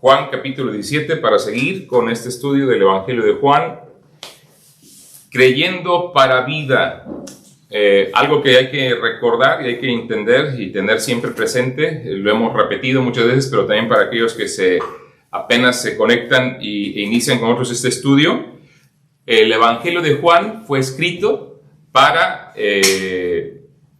Juan capítulo 17 para seguir con este estudio del Evangelio de Juan. Creyendo para vida. Algo que hay que recordar y hay que entender y tener siempre presente. Lo hemos repetido muchas veces, pero también para aquellos que apenas se conectan e inician con nosotros este estudio. El Evangelio de Juan fue escrito para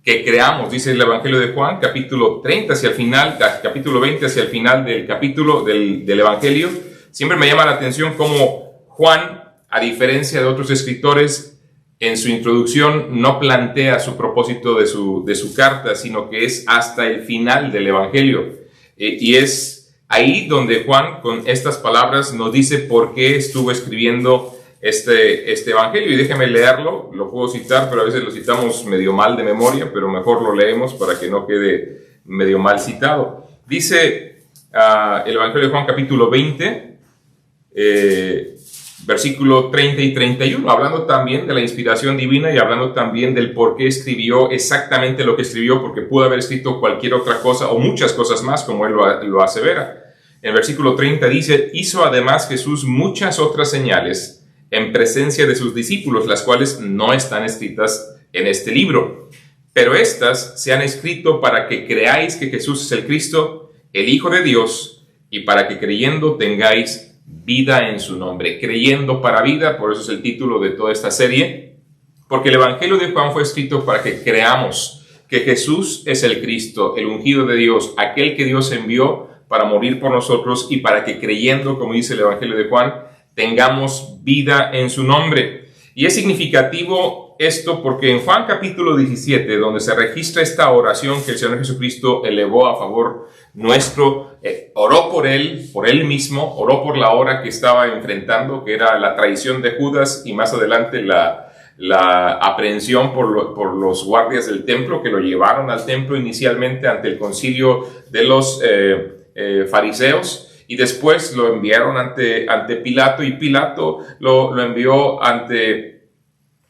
que creamos, dice el Evangelio de Juan, capítulo 30 hacia el final, capítulo 20 hacia el final del capítulo del Evangelio. Siempre me llama la atención cómo Juan, a diferencia de otros escritores, en su introducción no plantea su propósito de su carta, sino que es hasta el final del Evangelio. Y es ahí donde Juan, con estas palabras, nos dice por qué estuvo escribiendo este Evangelio. Y déjeme leerlo, lo puedo citar, pero a veces lo citamos medio mal de memoria, pero mejor lo leemos para que no quede medio mal citado. Dice el Evangelio de Juan capítulo 20, versículo 30 y 31, hablando también de la inspiración divina y hablando también del por qué escribió exactamente lo que escribió, porque pudo haber escrito cualquier otra cosa o muchas cosas más, como él lo asevera. En el versículo 30 dice: hizo además Jesús muchas otras señales en presencia de sus discípulos, las cuales no están escritas en este libro. Pero estas se han escrito para que creáis que Jesús es el Cristo, el Hijo de Dios, y para que creyendo tengáis vida en su nombre. Creyendo para vida, por eso es el título de toda esta serie, porque el Evangelio de Juan fue escrito para que creamos que Jesús es el Cristo, el ungido de Dios, aquel que Dios envió para morir por nosotros, y para que creyendo, como dice el Evangelio de Juan, tengamos vida en su nombre. Y es significativo esto porque en Juan capítulo 17, donde se registra esta oración que el Señor Jesucristo elevó a favor nuestro, oró por él mismo, oró por la hora que estaba enfrentando, que era la traición de Judas y más adelante la aprehensión por los guardias del templo, que lo llevaron al templo inicialmente ante el concilio de los fariseos. Y después lo enviaron ante Pilato, y Pilato lo envió ante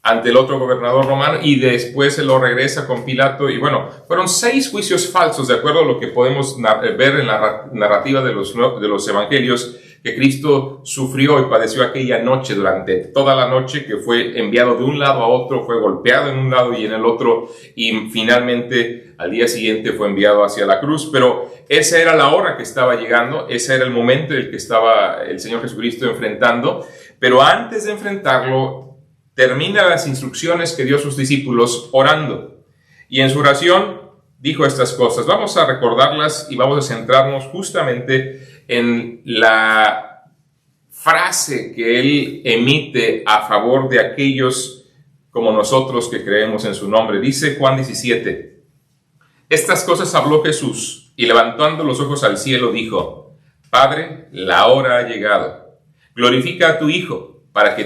el otro gobernador romano, y después se lo regresa con Pilato. Y bueno, fueron 6 juicios falsos, de acuerdo a lo que podemos ver en la narrativa de los evangelios, que Cristo sufrió y padeció aquella noche, durante toda la noche, que fue enviado de un lado a otro, fue golpeado en un lado y en el otro, y finalmente al día siguiente fue enviado hacia la cruz. Pero esa era la hora que estaba llegando, ese era el momento en el que estaba el Señor Jesucristo enfrentando. Pero antes de enfrentarlo, termina las instrucciones que dio a sus discípulos orando. Y en su oración dijo estas cosas. Vamos a recordarlas y vamos a centrarnos justamente en la frase que él emite a favor de aquellos como nosotros que creemos en su nombre. Dice Juan 17: estas cosas habló Jesús, y levantando los ojos al cielo dijo: Padre, la hora ha llegado. Glorifica a tu Hijo, para que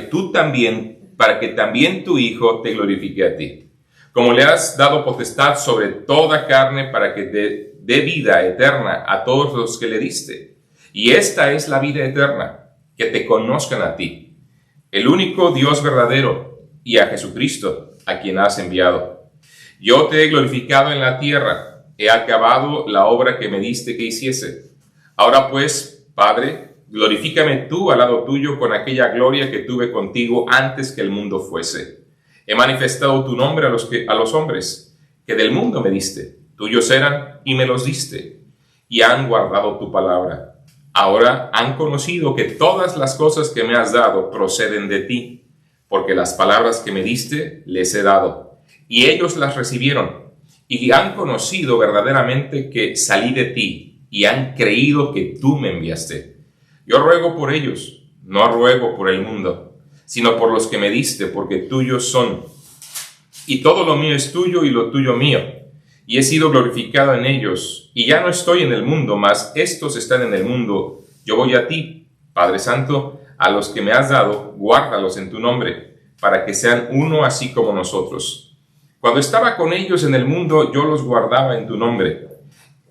también tu Hijo te glorifique a ti. Como le has dado potestad sobre toda carne, para que dé vida eterna a todos los que le diste. Y esta es la vida eterna, que te conozcan a ti, el único Dios verdadero, y a Jesucristo, a quien has enviado. Yo te he glorificado en la tierra, he acabado la obra que me diste que hiciese. Ahora pues, Padre, glorifícame tú al lado tuyo con aquella gloria que tuve contigo antes que el mundo fuese. He manifestado tu nombre a los hombres, que del mundo me diste. Tuyos eran y me los diste, y han guardado tu palabra. Ahora han conocido que todas las cosas que me has dado proceden de ti, porque las palabras que me diste les he dado, y ellos las recibieron, y han conocido verdaderamente que salí de ti, y han creído que tú me enviaste. Yo ruego por ellos, no ruego por el mundo, sino por los que me diste, porque tuyos son. Y todo lo mío es tuyo y lo tuyo mío. Y he sido glorificado en ellos, y ya no estoy en el mundo, mas estos están en el mundo. Yo voy a ti, Padre Santo, a los que me has dado, guárdalos en tu nombre, para que sean uno así como nosotros. Cuando estaba con ellos en el mundo, yo los guardaba en tu nombre.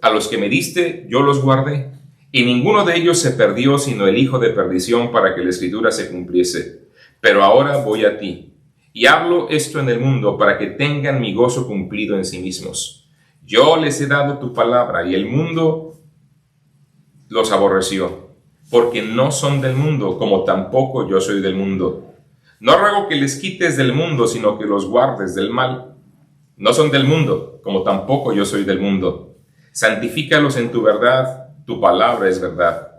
A los que me diste, yo los guardé, y ninguno de ellos se perdió, sino el hijo de perdición, para que la Escritura se cumpliese. Pero ahora voy a ti, y hablo esto en el mundo, para que tengan mi gozo cumplido en sí mismos. Yo les he dado tu palabra, y el mundo los aborreció, porque no son del mundo, como tampoco yo soy del mundo. No ruego que les quites del mundo, sino que los guardes del mal. No son del mundo, como tampoco yo soy del mundo. Santifícalos en tu verdad, tu palabra es verdad.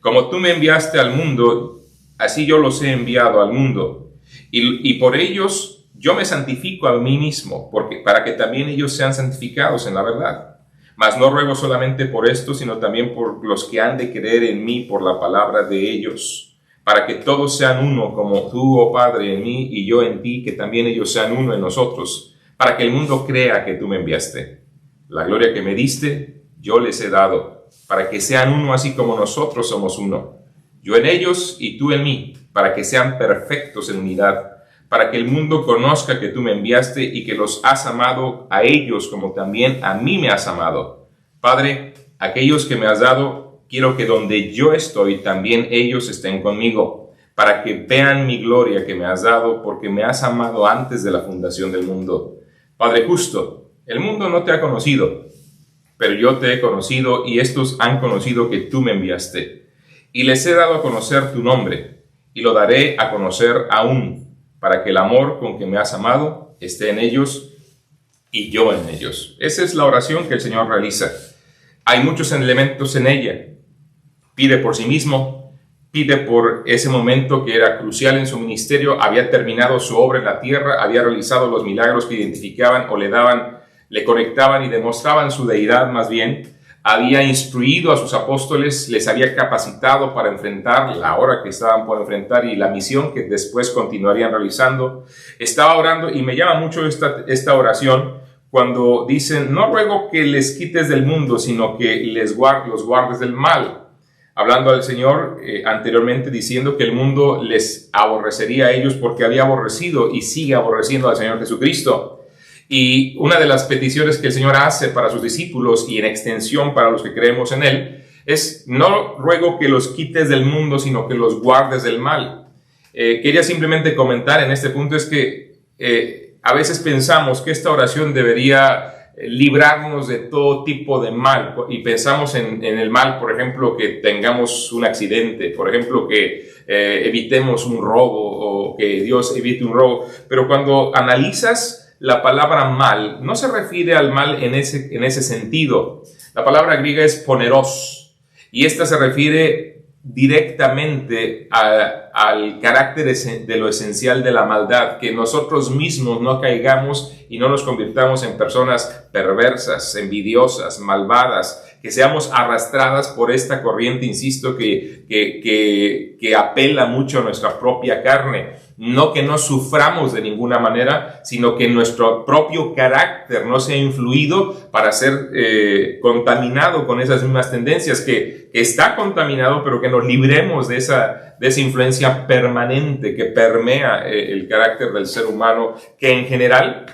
Como tú me enviaste al mundo, así yo los he enviado al mundo. Y por ellos yo me santifico a mí mismo, para que también ellos sean santificados en la verdad. Mas no ruego solamente por esto, sino también por los que han de creer en mí por la palabra de ellos, para que todos sean uno, como tú, oh Padre, en mí y yo en ti, que también ellos sean uno en nosotros, para que el mundo crea que tú me enviaste. La gloria que me diste, yo les he dado, para que sean uno así como nosotros somos uno. Yo en ellos y tú en mí, para que sean perfectos en unidad, para que el mundo conozca que tú me enviaste y que los has amado a ellos como también a mí me has amado. Padre, aquellos que me has dado, quiero que donde yo estoy, también ellos estén conmigo, para que vean mi gloria que me has dado, porque me has amado antes de la fundación del mundo. Padre justo, el mundo no te ha conocido, pero yo te he conocido y estos han conocido que tú me enviaste. Y les he dado a conocer tu nombre, y lo daré a conocer aún, para que el amor con que me has amado esté en ellos y yo en ellos. Esa es la oración que el Señor realiza. Hay muchos elementos en ella. Pide por sí mismo, pide por ese momento que era crucial en su ministerio, había terminado su obra en la tierra, había realizado los milagros que identificaban o le conectaban y demostraban su deidad más bien, había instruido a sus apóstoles, les había capacitado para enfrentar la hora que estaban por enfrentar y la misión que después continuarían realizando. Estaba orando y me llama mucho esta oración cuando dicen, no ruego que les quites del mundo, sino que los guardes del mal. Hablando al Señor anteriormente diciendo que el mundo les aborrecería a ellos porque había aborrecido y sigue aborreciendo al Señor Jesucristo. Y una de las peticiones que el Señor hace para sus discípulos y en extensión para los que creemos en Él es, no ruego que los quites del mundo, sino que los guardes del mal. Quería simplemente comentar en este punto es que a veces pensamos que esta oración debería librarnos de todo tipo de mal y pensamos en el mal, por ejemplo, que tengamos un accidente, por ejemplo, que evitemos un robo o que Dios evite un robo, pero cuando analizas la palabra mal no se refiere al mal en ese sentido. La palabra griega es poneros y esta se refiere directamente al carácter de lo esencial de la maldad, que nosotros mismos no caigamos y no nos convirtamos en personas perversas, envidiosas, malvadas, que seamos arrastradas por esta corriente, insisto, que apela mucho a nuestra propia carne. No que no suframos de ninguna manera, sino que nuestro propio carácter no sea influido para ser contaminado con esas mismas tendencias, que está contaminado, pero que nos libremos de esa influencia permanente que permea el carácter del ser humano, que en general,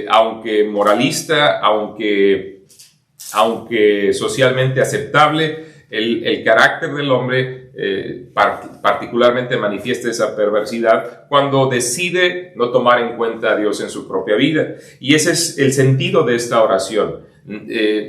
aunque moralista, aunque socialmente aceptable, el carácter del hombre particularmente manifiesta esa perversidad cuando decide no tomar en cuenta a Dios en su propia vida. Y ese es el sentido de esta oración,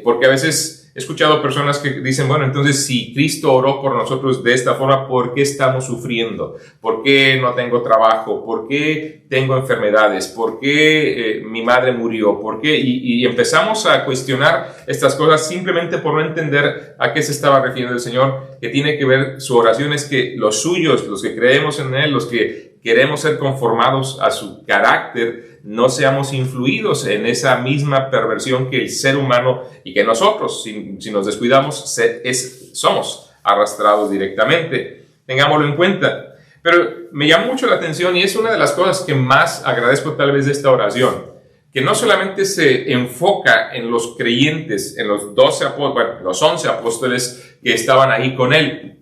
porque a veces he escuchado personas que dicen, bueno, entonces si Cristo oró por nosotros de esta forma, ¿por qué estamos sufriendo? ¿Por qué no tengo trabajo? ¿Por qué tengo enfermedades? ¿Por qué mi madre murió? ¿Por qué? Y empezamos a cuestionar estas cosas simplemente por no entender a qué se estaba refiriendo el Señor, que tiene que ver su oración es que los suyos, los que creemos en Él, los que queremos ser conformados a su carácter, no seamos influidos en esa misma perversión que el ser humano y que nosotros, si nos descuidamos, somos arrastrados directamente. Tengámoslo en cuenta. Pero me llama mucho la atención y es una de las cosas que más agradezco tal vez de esta oración, que no solamente se enfoca en los creyentes, en los 11 apóstoles que estaban ahí con él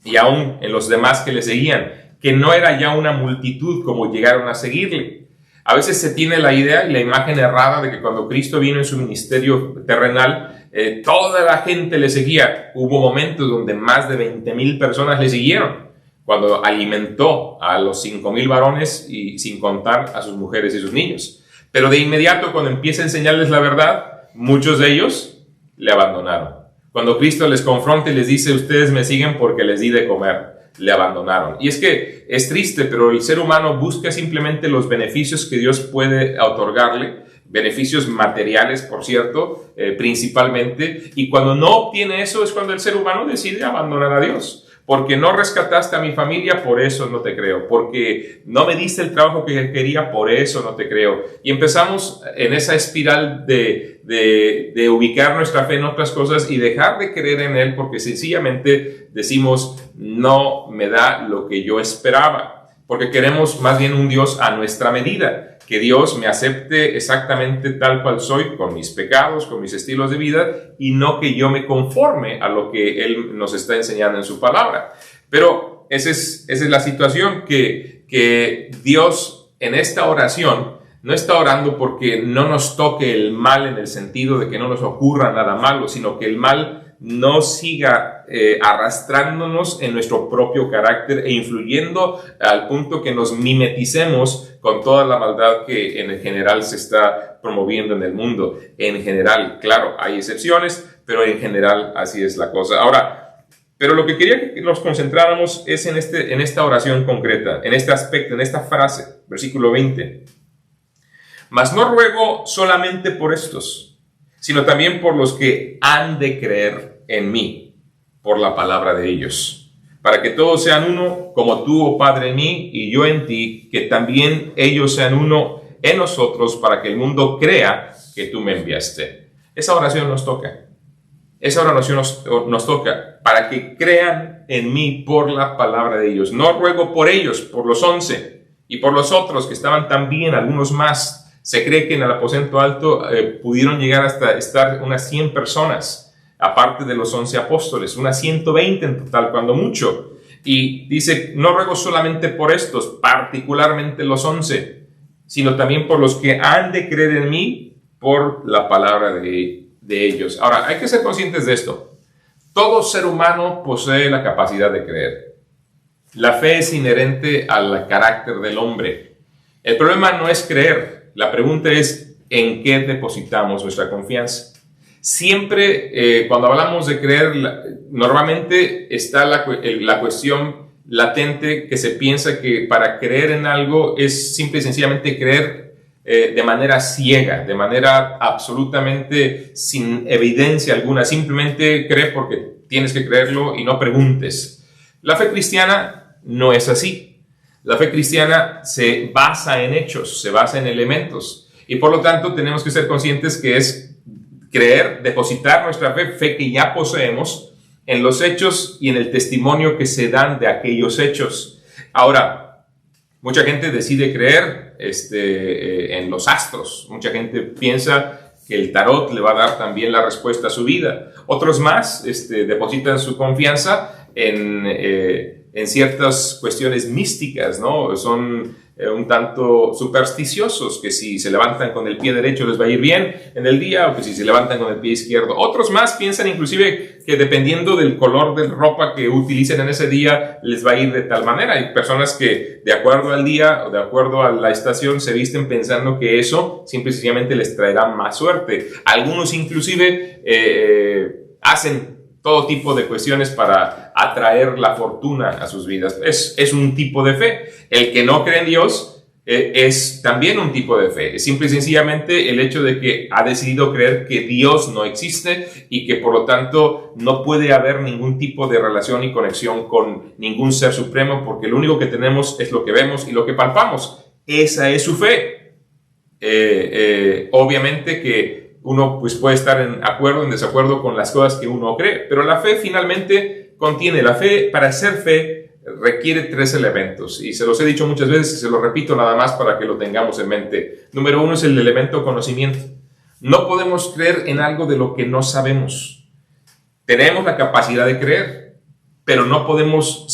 y aún en los demás que le seguían, que no era ya una multitud como llegaron a seguirle. A veces se tiene la idea y la imagen errada de que cuando Cristo vino en su ministerio terrenal, toda la gente le seguía. Hubo momentos donde más de 20,000 personas le siguieron, cuando alimentó a los 5,000 varones y sin contar a sus mujeres y sus niños. Pero de inmediato, cuando empieza a enseñarles la verdad, muchos de ellos le abandonaron. Cuando Cristo les confronta y les dice, ustedes me siguen porque les di de comer, le abandonaron. Y es que es triste, pero el ser humano busca simplemente los beneficios que Dios puede otorgarle, beneficios materiales, por cierto, principalmente, y cuando no obtiene eso es cuando el ser humano decide abandonar a Dios. Porque no rescataste a mi familia, por eso no te creo. Porque no me diste el trabajo que quería, por eso no te creo. Y empezamos en esa espiral de ubicar nuestra fe en otras cosas y dejar de creer en Él porque sencillamente decimos, no me da lo que yo esperaba. Porque queremos más bien un Dios a nuestra medida. Que Dios me acepte exactamente tal cual soy, con mis pecados, con mis estilos de vida, y no que yo me conforme a lo que Él nos está enseñando en su palabra. Pero esa es la situación, que Dios en esta oración no está orando porque no nos toque el mal en el sentido de que no nos ocurra nada malo, sino que el mal no siga arrastrándonos en nuestro propio carácter e influyendo al punto que nos mimeticemos con toda la maldad que en general se está promoviendo en el mundo. En general, claro, hay excepciones, pero en general así es la cosa. Ahora, pero lo que quería que nos concentráramos es en esta oración concreta, en este aspecto, en esta frase, versículo 20. Mas no ruego solamente por estos, sino también por los que han de creer en mí, por la palabra de ellos, para que todos sean uno, como tú, oh Padre, en mí y yo en ti, que también ellos sean uno en nosotros, para que el mundo crea que tú me enviaste. Esa oración nos toca. Esa oración nos toca, para que crean en mí por la palabra de ellos. No ruego por ellos, por los 11 y por los otros que estaban también, algunos más. Se cree que en el aposento alto pudieron llegar hasta estar unas 100 personas, aparte de los 11 apóstoles, unas 120 en total, cuando mucho. Y dice, no ruego solamente por estos, particularmente los 11, sino también por los que han de creer en mí por la palabra de ellos. Ahora, hay que ser conscientes de esto. Todo ser humano posee la capacidad de creer. La fe es inherente al carácter del hombre. El problema no es creer. La pregunta es, ¿en qué depositamos nuestra confianza? Siempre, cuando hablamos de creer, normalmente está la cuestión latente que se piensa que para creer en algo es simple y sencillamente creer de manera ciega, de manera absolutamente sin evidencia alguna. Simplemente cree porque tienes que creerlo y no preguntes. La fe cristiana no es así. La fe cristiana se basa en hechos, se basa en elementos. Y por lo tanto tenemos que ser conscientes que es creer, depositar nuestra fe que ya poseemos en los hechos y en el testimonio que se dan de aquellos hechos. Ahora, mucha gente decide creer en los astros. Mucha gente piensa que el tarot le va a dar también la respuesta a su vida. Otros más depositan su confianza en ciertas cuestiones místicas, ¿no? Son un tanto supersticiosos, que si se levantan con el pie derecho les va a ir bien en el día, o que si se levantan con el pie izquierdo. Otros más piensan inclusive que dependiendo del color de ropa que utilicen en ese día, les va a ir de tal manera. Hay personas que de acuerdo al día o de acuerdo a la estación se visten pensando que eso simple y sencillamente les traerá más suerte. Algunos inclusive hacen todo tipo de cuestiones para atraer la fortuna a sus vidas. Es un tipo de fe. El que no cree en Dios es también un tipo de fe. Es simple y sencillamente el hecho de que ha decidido creer que Dios no existe y que por lo tanto no puede haber ningún tipo de relación y conexión con ningún ser supremo, porque lo único que tenemos es lo que vemos y lo que palpamos. Esa es su fe. Obviamente que uno pues, puede estar en acuerdo, en desacuerdo con las cosas que uno cree, pero la fe finalmente contiene. La fe, para ser fe, requiere 3 elementos, y se los he dicho muchas veces y se los repito nada más para que lo tengamos en mente. Número 1 es el elemento conocimiento. No podemos creer en algo de lo que no sabemos. Tenemos la capacidad de creer, pero no podemos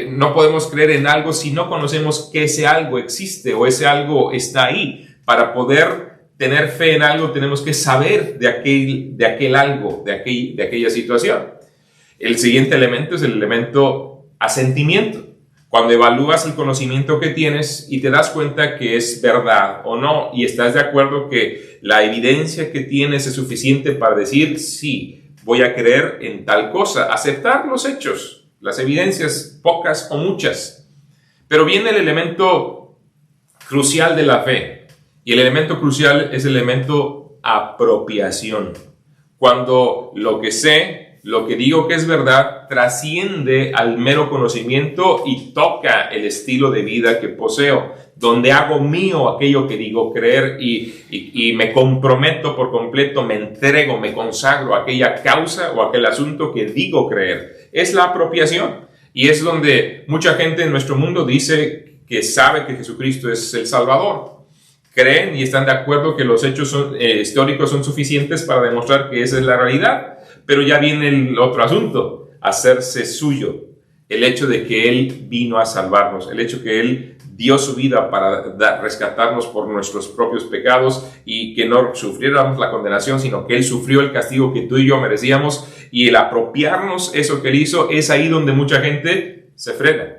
no podemos creer en algo si no conocemos que ese algo existe o ese algo está ahí. Para poder tener fe en algo tenemos que saber de aquel algo, de aquella situación. El siguiente elemento es el elemento asentimiento. Cuando evalúas el conocimiento que tienes y te das cuenta que es verdad o no, y estás de acuerdo que la evidencia que tienes es suficiente para decir, sí, voy a creer en tal cosa, aceptar los hechos, las evidencias, pocas o muchas. Pero viene el elemento crucial de la fe, y el elemento crucial es el elemento apropiación. Cuando lo que sé, lo que digo que es verdad, trasciende al mero conocimiento y toca el estilo de vida que poseo, donde hago mío aquello que digo creer y me comprometo por completo, me entrego, me consagro a aquella causa o aquel asunto que digo creer. Es la apropiación, y es donde mucha gente en nuestro mundo dice que sabe que Jesucristo es el Salvador. Creen y están de acuerdo que los hechos históricos son suficientes para demostrar que esa es la realidad, pero ya viene el otro asunto, hacerse suyo, el hecho de que Él vino a salvarnos, el hecho que Él dio su vida para rescatarnos por nuestros propios pecados y que no sufriéramos la condenación, sino que Él sufrió el castigo que tú y yo merecíamos, y el apropiarnos eso que Él hizo, es ahí donde mucha gente se frena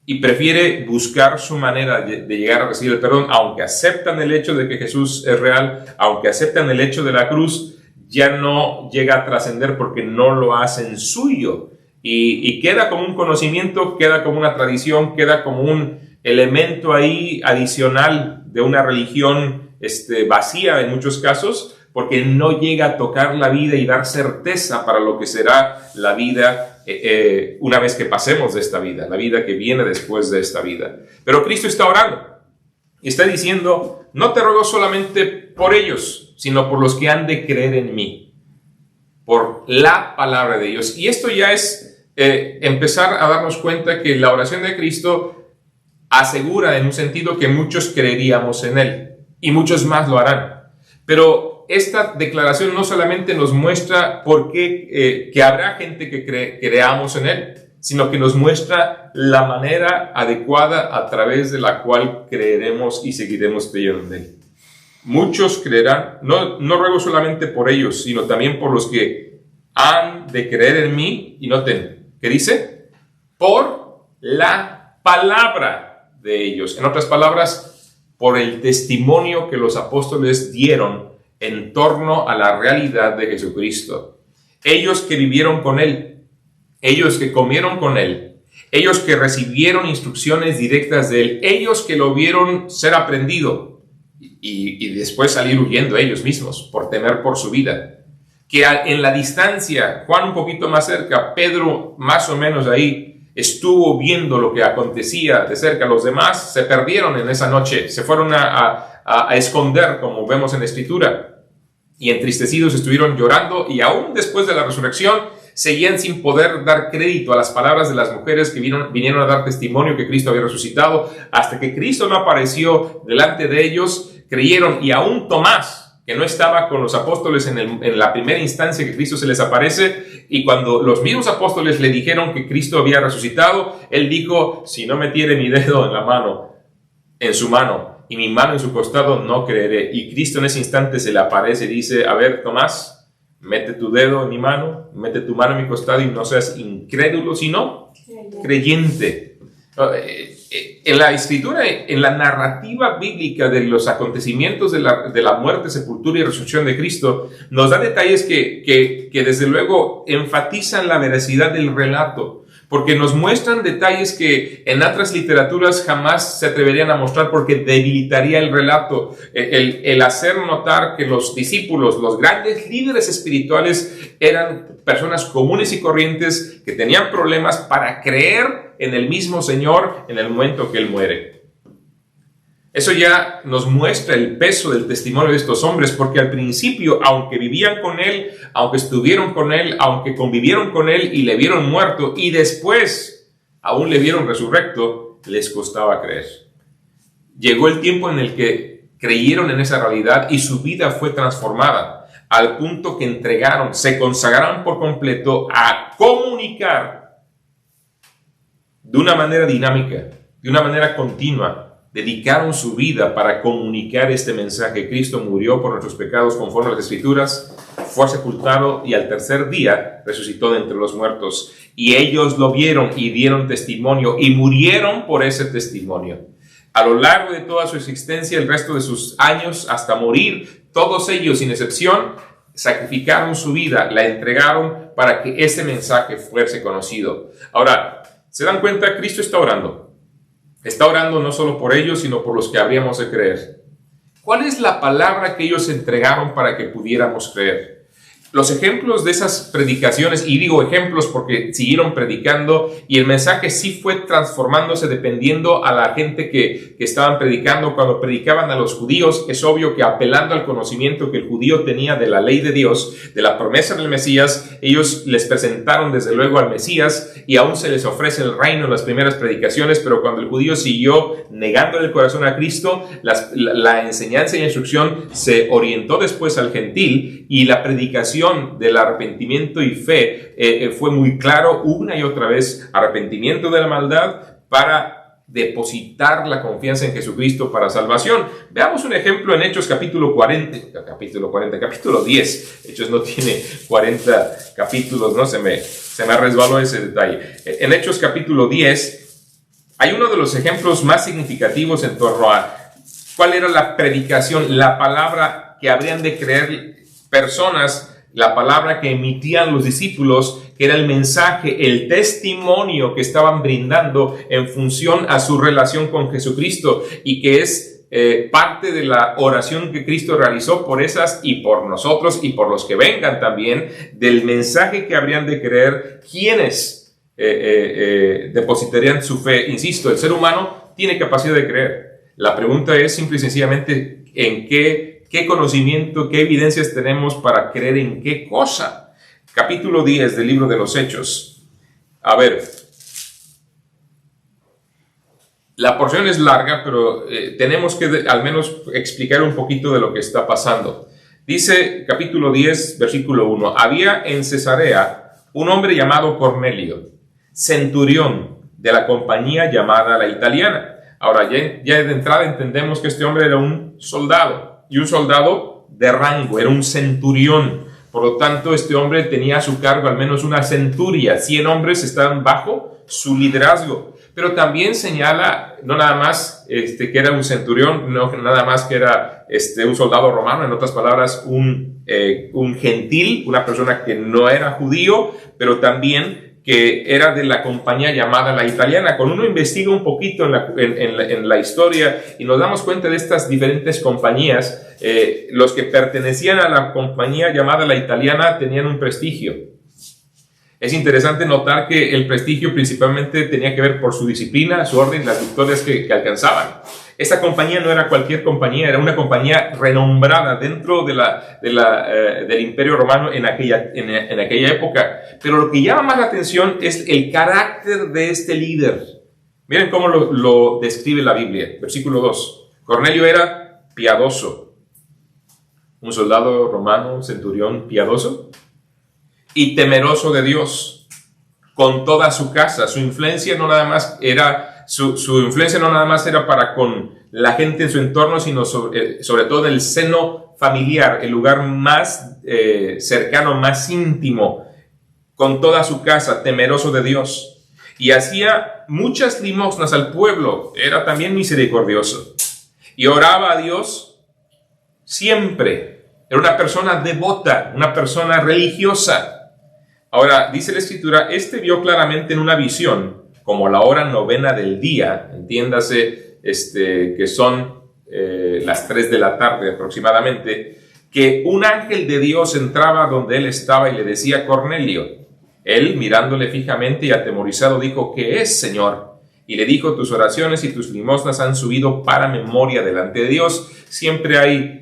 y prefiere buscar su manera de llegar a recibir el perdón, aunque aceptan el hecho de que Jesús es real, aunque aceptan el hecho de la cruz, ya no llega a trascender porque no lo hacen suyo. Y queda como un conocimiento, queda como una tradición, queda como un elemento ahí adicional de una religión vacía en muchos casos, porque no llega a tocar la vida y dar certeza para lo que será la vida una vez que pasemos de esta vida, la vida que viene después de esta vida. Pero Cristo está orando y está diciendo, no te ruego solamente por ellos, sino por los que han de creer en mí, por la palabra de Dios. Y esto ya es empezar a darnos cuenta que la oración de Cristo asegura en un sentido que muchos creeríamos en Él y muchos más lo harán. Pero esta declaración no solamente nos muestra por qué que habrá gente que creamos en Él, sino que nos muestra la manera adecuada a través de la cual creeremos y seguiremos creyendo en Él. Muchos creerán, no ruego solamente por ellos, sino también por los que han de creer en mí, y noten, ¿qué dice? Por la palabra de ellos. En otras palabras, por el testimonio que los apóstoles dieron en torno a la realidad de Jesucristo. Ellos que vivieron con Él, ellos que comieron con Él, ellos que recibieron instrucciones directas de Él, ellos que lo vieron ser aprendido y después salir huyendo ellos mismos por temer por su vida. Que en la distancia, Juan un poquito más cerca, Pedro más o menos ahí, estuvo viendo lo que acontecía de cerca. Los demás se perdieron en esa noche, se fueron a esconder, como vemos en la Escritura, y entristecidos estuvieron llorando, y aún después de la resurrección seguían sin poder dar crédito a las palabras de las mujeres que vinieron a dar testimonio que Cristo había resucitado. Hasta que Cristo no apareció delante de ellos, creyeron, y aún Tomás, que no estaba con los apóstoles en la primera instancia que Cristo se les aparece, y cuando los mismos apóstoles le dijeron que Cristo había resucitado, él dijo, si no metiere mi dedo en su mano, y mi mano en su costado, no creeré. Y Cristo en ese instante se le aparece y dice, a ver, Tomás, mete tu dedo en mi mano, mete tu mano en mi costado, y no seas incrédulo, sino creyente. En la Escritura, en la narrativa bíblica de los acontecimientos de la muerte, sepultura y resurrección de Cristo, nos da detalles que desde luego enfatizan la veracidad del relato, porque nos muestran detalles que en otras literaturas jamás se atreverían a mostrar, porque debilitaría el relato. El hacer notar que los discípulos, los grandes líderes espirituales, eran personas comunes y corrientes que tenían problemas para creer en el mismo Señor en el momento que Él muere. Eso ya nos muestra el peso del testimonio de estos hombres, porque al principio, aunque vivían con Él, aunque estuvieron con Él, aunque convivieron con Él y le vieron muerto, y después aún le vieron resurrecto, les costaba creer. Llegó el tiempo en el que creyeron en esa realidad y su vida fue transformada, al punto que se consagraron por completo a comunicar de una manera dinámica, de una manera continua. Dedicaron su vida para comunicar este mensaje. Cristo murió por nuestros pecados conforme a las Escrituras, fue sepultado y al tercer día resucitó de entre los muertos. Y ellos lo vieron y dieron testimonio y murieron por ese testimonio. A lo largo de toda su existencia, el resto de sus años, hasta morir, todos ellos, sin excepción, sacrificaron su vida, la entregaron para que ese mensaje fuese conocido. Ahora, ¿se dan cuenta? Cristo está orando. Está orando no solo por ellos, sino por los que habríamos de creer. ¿Cuál es la palabra que ellos entregaron para que pudiéramos creer? Los ejemplos de esas predicaciones, y digo ejemplos porque siguieron predicando y el mensaje sí fue transformándose dependiendo a la gente que estaban predicando. Cuando predicaban a los judíos, es obvio que apelando al conocimiento que el judío tenía de la ley de Dios, de la promesa del Mesías, ellos les presentaron desde luego al Mesías y aún se les ofrece el reino en las primeras predicaciones, pero cuando el judío siguió negando el corazón a Cristo, la enseñanza y instrucción se orientó después al gentil y la predicación del arrepentimiento y fe fue muy claro una y otra vez: arrepentimiento de la maldad para depositar la confianza en Jesucristo para salvación. Veamos un ejemplo en Hechos capítulo 10. Hechos no tiene 40 capítulos, ¿no? Se me resbaló ese detalle. En Hechos capítulo 10 hay uno de los ejemplos más significativos en torno a cuál era la predicación, la palabra que habrían de creer personas, la palabra que emitían los discípulos, que era el mensaje, el testimonio que estaban brindando en función a su relación con Jesucristo y que es parte de la oración que Cristo realizó por esas y por nosotros y por los que vengan también, del mensaje que habrían de creer quienes depositarían su fe. Insisto, el ser humano tiene capacidad de creer. La pregunta es simple y sencillamente en qué conocimiento, qué evidencias tenemos para creer en qué cosa. Capítulo 10 del libro de los Hechos. A ver, la porción es larga, pero tenemos que al menos explicar un poquito de lo que está pasando. Dice capítulo 10, versículo 1. Había en Cesarea un hombre llamado Cornelio, centurión de la compañía llamada la Italiana. Ahora, ya de entrada entendemos que este hombre era un soldado. Y un soldado de rango, era un centurión. Por lo tanto, este hombre tenía a su cargo al menos una centuria. 100 hombres estaban bajo su liderazgo. Pero también señala, no nada más que era un centurión, no nada más que era un soldado romano, en otras palabras, un gentil, una persona que no era judío, pero también que era de la compañía llamada la Italiana. Cuando uno investiga un poquito en la historia y nos damos cuenta de estas diferentes compañías, los que pertenecían a la compañía llamada la Italiana tenían un prestigio. Es interesante notar que el prestigio principalmente tenía que ver por su disciplina, su orden, las victorias que alcanzaban. Esta compañía no era cualquier compañía, era una compañía renombrada dentro del Imperio Romano en aquella época. Pero lo que llama más la atención es el carácter de este líder. Miren cómo lo describe la Biblia. Versículo 2. Cornelio era piadoso. Un soldado romano, un centurión piadoso y temeroso de Dios con toda su casa. Su influencia no nada más era para con la gente en su entorno, sino sobre todo en el seno familiar, el lugar más cercano, más íntimo, con toda su casa, temeroso de Dios. Y hacía muchas limosnas al pueblo, era también misericordioso. Y oraba a Dios siempre. Era una persona devota, una persona religiosa. Ahora, dice la Escritura, vio claramente en una visión, como la hora novena del día, entiéndase que son las 3 de la tarde aproximadamente, que un ángel de Dios entraba donde él estaba y le decía: Cornelio. Él, mirándole fijamente y atemorizado, dijo: ¿Qué es, Señor? Y le dijo: tus oraciones y tus limosnas han subido para memoria delante de Dios. Siempre hay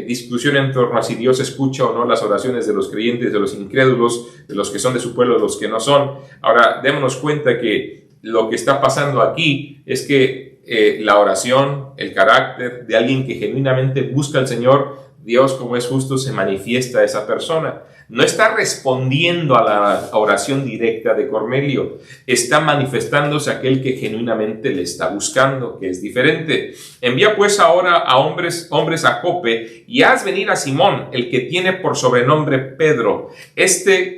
discusión en torno a si Dios escucha o no las oraciones de los creyentes, de los incrédulos, de los que son de su pueblo, de los que no son. Ahora, démonos cuenta que lo que está pasando aquí es que la oración, el carácter de alguien que genuinamente busca al Señor, Dios, como es justo, se manifiesta a esa persona. No está respondiendo a la oración directa de Cornelio, está manifestándose aquel que genuinamente le está buscando, que es diferente. Envía pues ahora a hombres a Jope y haz venir a Simón, el que tiene por sobrenombre Pedro.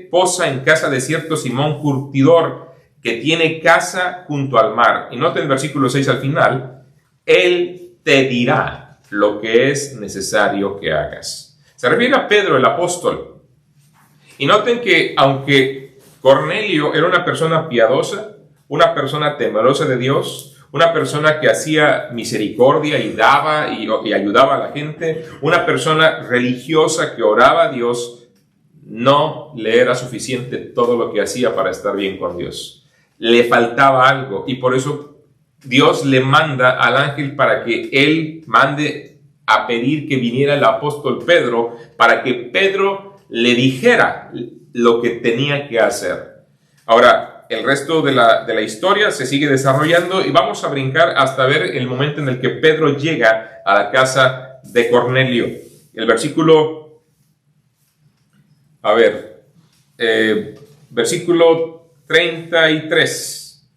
Posa en casa de cierto Simón curtidor, que tiene casa junto al mar. Y noten el versículo 6 al final: él te dirá lo que es necesario que hagas. Se refiere a Pedro, el apóstol. Y noten que aunque Cornelio era una persona piadosa, una persona temerosa de Dios, una persona que hacía misericordia y daba y ayudaba a la gente, una persona religiosa que oraba a Dios, no le era suficiente todo lo que hacía para estar bien con Dios. Le faltaba algo y por eso Dios le manda al ángel para que él mande a pedir que viniera el apóstol Pedro para que Pedro le dijera lo que tenía que hacer. Ahora, el resto de la historia se sigue desarrollando y vamos a brincar hasta ver el momento en el que Pedro llega a la casa de Cornelio. El versículo, versículo 33.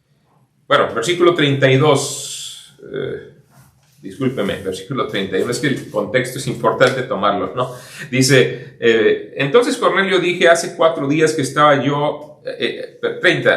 Bueno, versículo 32. Discúlpeme, versículo 31, es que el contexto es importante tomarlo, ¿no? Dice, entonces Cornelio dije, hace 4 días que estaba yo, 30,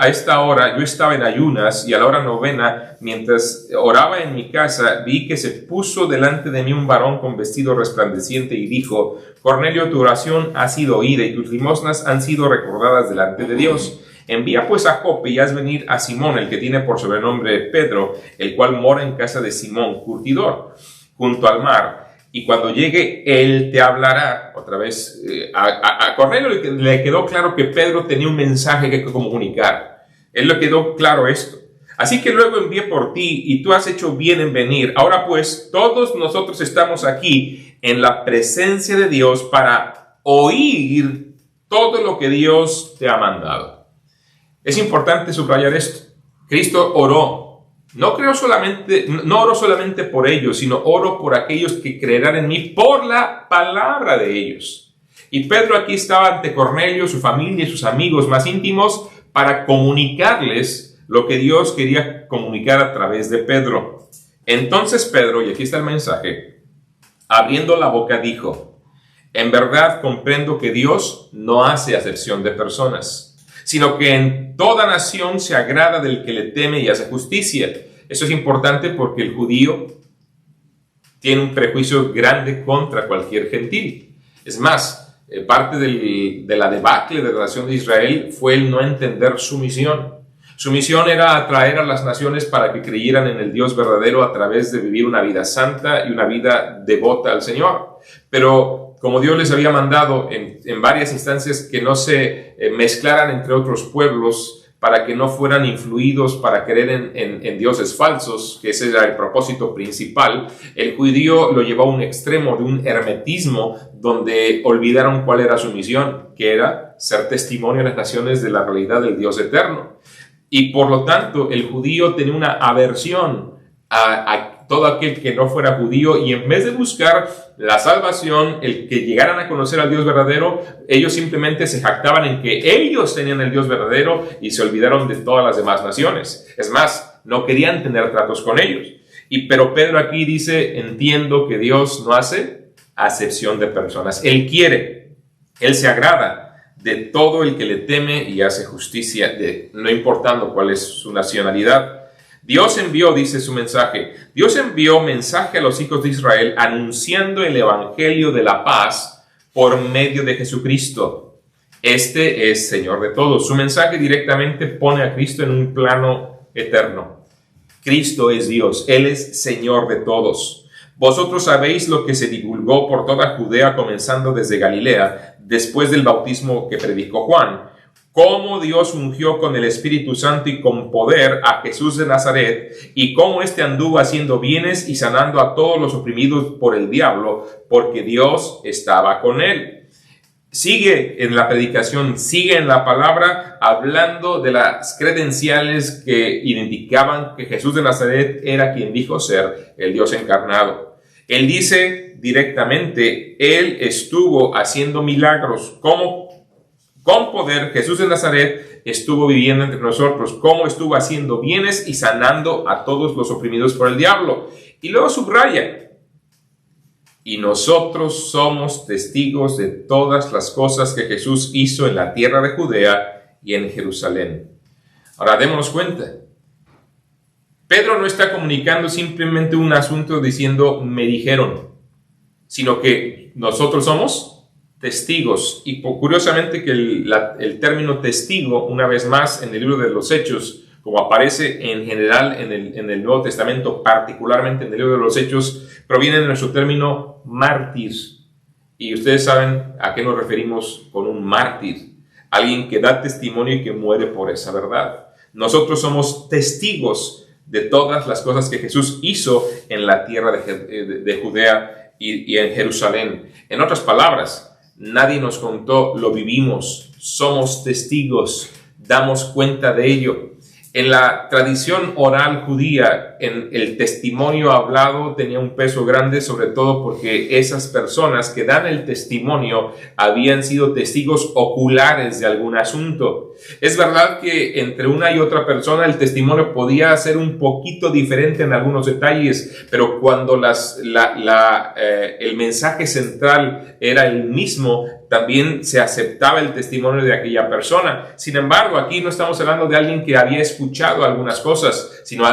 a esta hora yo estaba en ayunas y a la hora 9, mientras oraba en mi casa, vi que se puso delante de mí un varón con vestido resplandeciente y dijo, Cornelio, tu oración ha sido oída y tus limosnas han sido recordadas delante de Dios. Envía pues a Jope y haz venir a Simón, el que tiene por sobrenombre Pedro, el cual mora en casa de Simón, curtidor, junto al mar. Y cuando llegue, él te hablará. Otra vez, a Cornelio le quedó claro que Pedro tenía un mensaje que comunicar. Él le quedó claro esto. Así que luego envié por ti y tú has hecho bien en venir. Ahora pues, todos nosotros estamos aquí en la presencia de Dios para oír todo lo que Dios te ha mandado. Es importante subrayar esto. Cristo oró. No oró solamente por ellos, sino oro por aquellos que creerán en mí por la palabra de ellos. Y Pedro aquí estaba ante Cornelio, su familia y sus amigos más íntimos para comunicarles lo que Dios quería comunicar a través de Pedro. Entonces Pedro, y aquí está el mensaje, abriendo la boca dijo, en verdad comprendo que Dios no hace acepción de personas, sino que en toda nación se agrada del que le teme y hace justicia. Eso es importante porque el judío tiene un prejuicio grande contra cualquier gentil. Es más, parte de la debacle de la nación de Israel fue el no entender su misión. Su misión era atraer a las naciones para que creyeran en el Dios verdadero a través de vivir una vida santa y una vida devota al Señor. Pero como Dios les había mandado en varias instancias que no se mezclaran entre otros pueblos para que no fueran influidos para creer en dioses falsos, que ese era el propósito principal, el judío lo llevó a un extremo de un hermetismo donde olvidaron cuál era su misión, que era ser testimonio a las naciones de la realidad del Dios eterno. Y por lo tanto, el judío tenía una aversión a todo aquel que no fuera judío, y en vez de buscar la salvación, el que llegaran a conocer al Dios verdadero, ellos simplemente se jactaban en que ellos tenían el Dios verdadero y se olvidaron de todas las demás naciones. Es más, no querían tener tratos con ellos. Pero Pedro aquí dice, entiendo que Dios no hace acepción de personas. Él quiere, Él se agrada de todo el que le teme y hace justicia, no importando cuál es su nacionalidad. Dios envió, dice su mensaje, Dios envió mensaje a los hijos de Israel anunciando el evangelio de la paz por medio de Jesucristo. Este es Señor de todos. Su mensaje directamente pone a Cristo en un plano eterno. Cristo es Dios, Él es Señor de todos. Vosotros sabéis lo que se divulgó por toda Judea, comenzando desde Galilea, después del bautismo que predicó Juan, cómo Dios ungió con el Espíritu Santo y con poder a Jesús de Nazaret, y cómo éste anduvo haciendo bienes y sanando a todos los oprimidos por el diablo, porque Dios estaba con él. Sigue en la predicación, sigue en la palabra, hablando de las credenciales que identificaban que Jesús de Nazaret era quien dijo ser el Dios encarnado. Él dice directamente, Él estuvo haciendo milagros, como con poder. Jesús de Nazaret estuvo viviendo entre nosotros, cómo estuvo haciendo bienes y sanando a todos los oprimidos por el diablo. Y luego subraya, y nosotros somos testigos de todas las cosas que Jesús hizo en la tierra de Judea y en Jerusalén. Ahora démonos cuenta, Pedro no está comunicando simplemente un asunto diciendo me dijeron, sino que nosotros somos testigos. Y curiosamente que el término testigo, una vez más en el libro de los Hechos, como aparece en general en el Nuevo Testamento, particularmente en el libro de los Hechos, proviene de nuestro término mártir. Y ustedes saben a qué nos referimos con un mártir. Alguien que da testimonio y que muere por esa verdad. Nosotros somos testigos de todas las cosas que Jesús hizo en la tierra de Judea y en Jerusalén. En otras palabras, nadie nos contó, lo vivimos, somos testigos, damos cuenta de ello. En la tradición oral judía, el testimonio hablado tenía un peso grande, sobre todo porque esas personas que dan el testimonio habían sido testigos oculares de algún asunto. Es verdad que entre una y otra persona el testimonio podía ser un poquito diferente en algunos detalles, pero cuando el mensaje central era el mismo, también se aceptaba el testimonio de aquella persona. Sin embargo, aquí no estamos hablando de alguien que había escuchado algunas cosas, sino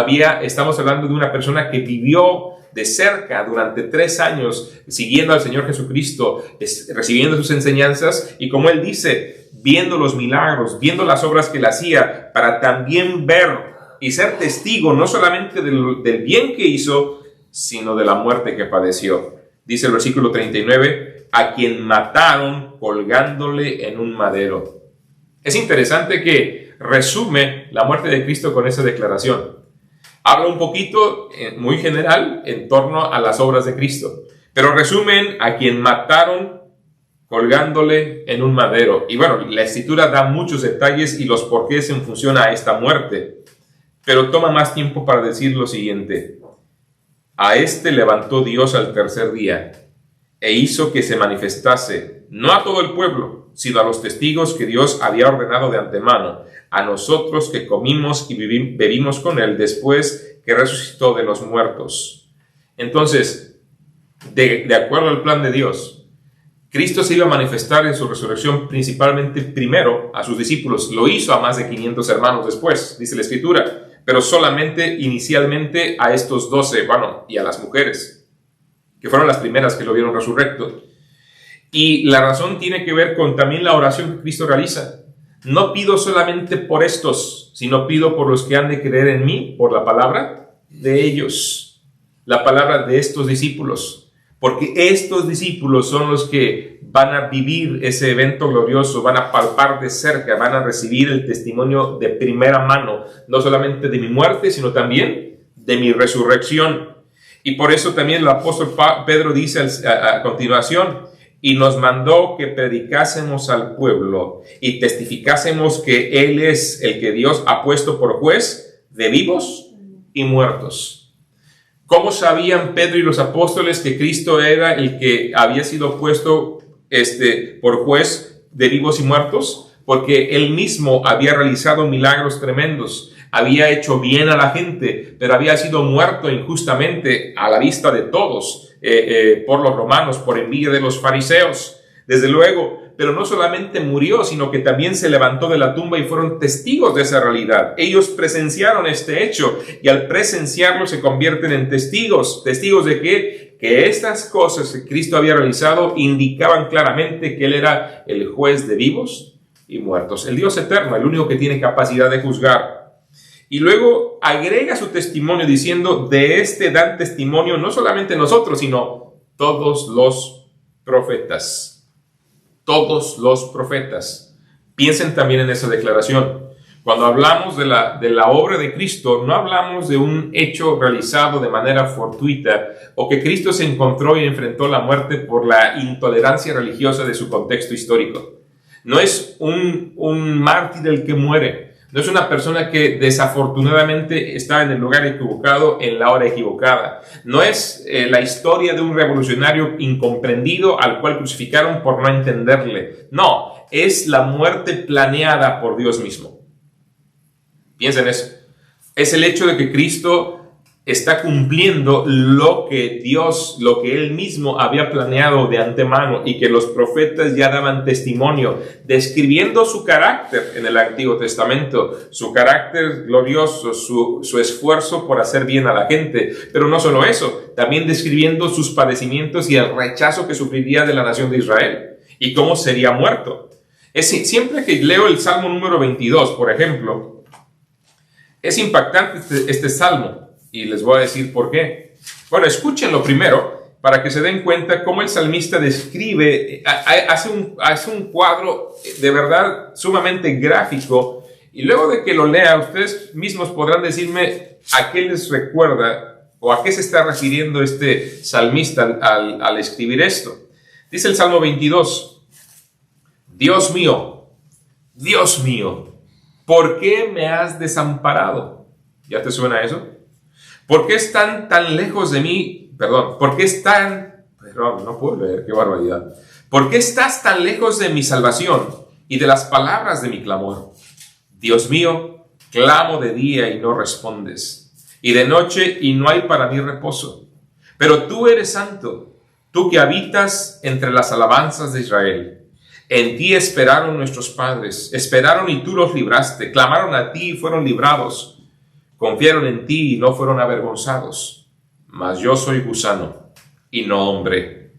estamos hablando de una persona que vivió de cerca durante 3 años siguiendo al Señor Jesucristo, recibiendo sus enseñanzas y, como él dice, viendo los milagros, viendo las obras que él hacía, para también ver y ser testigo no solamente del bien que hizo, sino de la muerte que padeció. Dice el versículo 39, a quien mataron colgándole en un madero. Es interesante que resume la muerte de Cristo con esa declaración. Habla un poquito, muy general, en torno a las obras de Cristo, pero resumen a quien mataron colgándole en un madero. Y bueno, la Escritura da muchos detalles y los porqués en función a esta muerte, pero toma más tiempo para decir lo siguiente. A este levantó Dios al tercer día e hizo que se manifestase, no a todo el pueblo, sino a los testigos que Dios había ordenado de antemano, a nosotros que comimos y bebimos con él después que resucitó de los muertos. Entonces, de acuerdo al plan de Dios, Cristo se iba a manifestar en su resurrección principalmente primero a sus discípulos. Lo hizo a más de 500 hermanos después, dice la Escritura, pero solamente inicialmente a estos 12, y a las mujeres, que fueron las primeras que lo vieron resurrecto. Y la razón tiene que ver con también la oración que Cristo realiza. No pido solamente por estos, sino pido por los que han de creer en mí, por la palabra de ellos, la palabra de estos discípulos. Porque estos discípulos son los que van a vivir ese evento glorioso, van a palpar de cerca, van a recibir el testimonio de primera mano, no solamente de mi muerte, sino también de mi resurrección. Y por eso también el apóstol Pedro dice a continuación, y nos mandó que predicásemos al pueblo y testificásemos que Él es el que Dios ha puesto por juez de vivos y muertos. ¿Cómo sabían Pedro y los apóstoles que Cristo era el que había sido puesto por juez de vivos y muertos? Porque Él mismo había realizado milagros tremendos, había hecho bien a la gente, pero había sido muerto injustamente a la vista de todos, por los romanos, por envidia de los fariseos, desde luego. Pero no solamente murió, sino que también se levantó de la tumba y fueron testigos de esa realidad. Ellos presenciaron este hecho y al presenciarlo se convierten en testigos. ¿Testigos de qué? Que estas cosas que Cristo había realizado indicaban claramente que Él era el juez de vivos y muertos, el Dios eterno, el único que tiene capacidad de juzgar. Y luego agrega su testimonio diciendo, de este dan testimonio no solamente nosotros, sino todos los profetas. Todos los profetas. Piensen también en esa declaración. Cuando hablamos de la obra de Cristo, no hablamos de un hecho realizado de manera fortuita o que Cristo se encontró y enfrentó la muerte por la intolerancia religiosa de su contexto histórico. No es un mártir el que muere. No es una persona que desafortunadamente está en el lugar equivocado en la hora equivocada. No es la historia de un revolucionario incomprendido al cual crucificaron por no entenderle. No, es la muerte planeada por Dios mismo. Piensen eso. Es el hecho de que Cristo está cumpliendo lo que Dios, lo que Él mismo había planeado de antemano y que los profetas ya daban testimonio, describiendo su carácter en el Antiguo Testamento, su carácter glorioso, su esfuerzo por hacer bien a la gente. Pero no solo eso, también describiendo sus padecimientos y el rechazo que sufriría de la nación de Israel y cómo sería muerto. Siempre que leo el Salmo número 22, por ejemplo, es impactante este salmo. Y les voy a decir por qué. Bueno, escúchenlo primero para que se den cuenta cómo el salmista describe, hace un cuadro de verdad sumamente gráfico. Y luego de que lo lea, ustedes mismos podrán decirme a qué les recuerda o a qué se está refiriendo este salmista al escribir esto. Dice el Salmo 22, Dios mío, ¿por qué me has desamparado? ¿Ya te suena eso? ¿Por qué están tan lejos de mí? ¿Por qué no puedo leer, qué barbaridad. ¿Por qué estás tan lejos de mi salvación y de las palabras de mi clamor? Dios mío, clamo de día y no respondes, y de noche y no hay para mí reposo. Pero tú eres santo, tú que habitas entre las alabanzas de Israel. En ti esperaron nuestros padres, esperaron y tú los libraste, clamaron a ti y fueron librados. Confiaron en ti y no fueron avergonzados. Mas yo soy gusano y no hombre,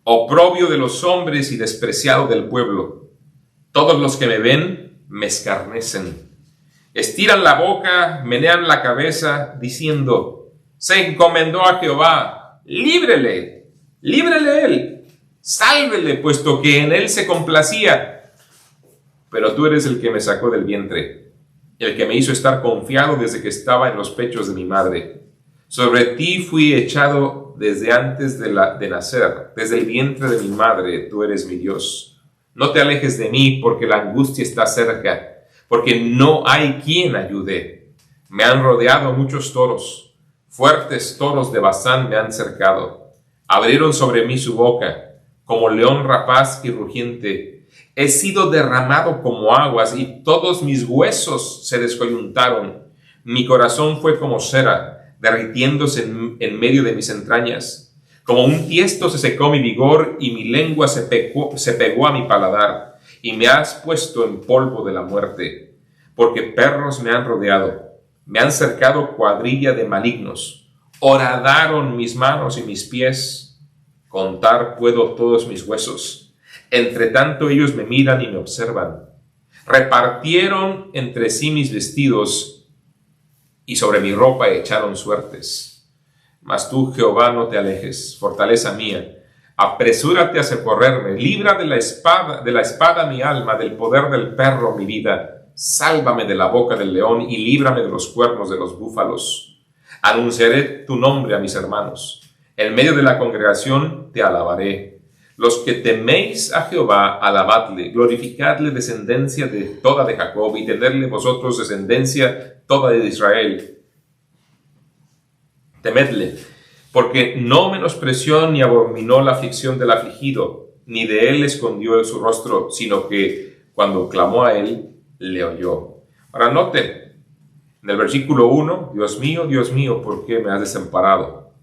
oprobio de los hombres y despreciado del pueblo. Todos los que me ven me escarnecen. Estiran la boca, menean la cabeza, diciendo, se encomendó a Jehová, líbrele él, sálvele, puesto que en él se complacía. Pero tú eres el que me sacó del vientre, el que me hizo estar confiado desde que estaba en los pechos de mi madre. Sobre ti fui echado desde antes de nacer, desde el vientre de mi madre, tú eres mi Dios. No te alejes de mí, porque la angustia está cerca, porque no hay quien ayude. Me han rodeado muchos toros, fuertes toros de Basán me han cercado. Abrieron sobre mí su boca, como león rapaz y rugiente. He sido derramado como aguas y todos mis huesos se descoyuntaron. Mi corazón fue como cera, derritiéndose en medio de mis entrañas. Como un tiesto se secó mi vigor y mi lengua se pegó a mi paladar. Y me has puesto en polvo de la muerte, porque perros me han rodeado, me han cercado cuadrilla de malignos. Horadaron mis manos y mis pies, contar puedo todos mis huesos. Entre tanto ellos me miran y me observan. Repartieron entre sí mis vestidos y sobre mi ropa echaron suertes. Mas tú, Jehová, no te alejes, fortaleza mía. Apresúrate a socorrerme, libra de la espada mi alma, del poder del perro mi vida. Sálvame de la boca del león y líbrame de los cuernos de los búfalos. Anunciaré tu nombre a mis hermanos. En medio de la congregación te alabaré. Los que teméis a Jehová, alabadle, glorificadle descendencia de toda de Jacob y tenedle vosotros descendencia toda de Israel. Temedle, porque no menospreció ni abominó la aflicción del afligido, ni de él escondió su rostro, sino que cuando clamó a él, le oyó. Ahora noten, en el versículo 1, Dios mío, ¿por qué me has desamparado?